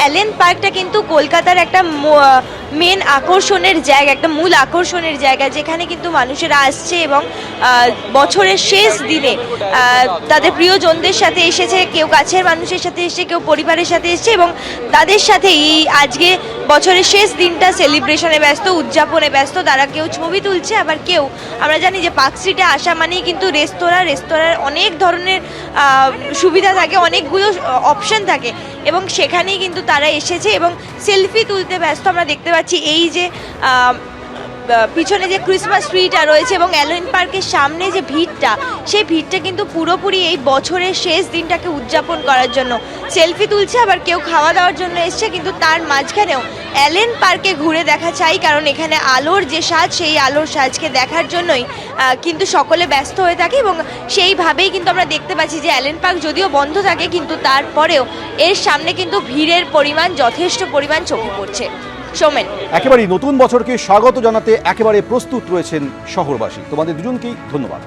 Allen পার্কটা কিন্তু কলকাতার একটা মেন আকর্ষণের জায়গা, একটা মূল আকর্ষণের জায়গা, যেখানে কিন্তু মানুষেরা আসছে এবং বছরের শেষ দিনে তাদের প্রিয়জনদের সাথে এসেছে, কেউ কাছের মানুষের সাথে এসেছে, কেউ পরিবারের সাথে এসেছে এবং তাদের সাথে এই আজকে বছরের শেষ দিনটা সেলিব্রেশনে ব্যস্ত, উদযাপনে ব্যস্ত। তারা কেউ ছবি তুলছে, আবার কেউ, আমরা জানি যে পার্ক স্ট্রিটে আসা মানেই কিন্তু রেস্তোরাঁর অনেক ধরনের সুবিধা থাকে, অনেকগুলো অপশন থাকে এবং সেখানেই কিন্তু তারা এসেছে এবং সেলফি তুলতে ব্যস্ত। আমরা দেখতে পাচ্ছি এই যে পিছনে যে ক্রিসমাস ট্রিটা রয়েছে এবং অ্যালেন পার্কের সামনে যে ভিড়টা, সেই ভিড়টা কিন্তু পুরোপুরি এই বছরের শেষ দিনটাকে উদযাপন করার জন্য সেলফি তুলছে, আবার কেউ খাওয়া দাওয়ার জন্য এসছে। কিন্তু তার মাঝখানেও অ্যালেন পার্কে ঘুরে দেখা চাই, কারণ এখানে আলোর যে সাজ, সেই আলোর সাজকে দেখার জন্যই কিন্তু সকলে ব্যস্ত হয়ে থাকে এবং সেইভাবেই কিন্তু আমরা দেখতে পাচ্ছি যে অ্যালেন পার্ক যদিও বন্ধ থাকে, কিন্তু তারপরেও এর সামনে কিন্তু ভিড়ের পরিমাণ যথেষ্ট পরিমাণ চোখে পড়ছে। সোমেন, একেবারেই নতুন বছরকে স্বাগত জানাতে একেবারে প্রস্তুত রয়েছেন শহরবাসী। তোমাদের দুজনকেই ধন্যবাদ।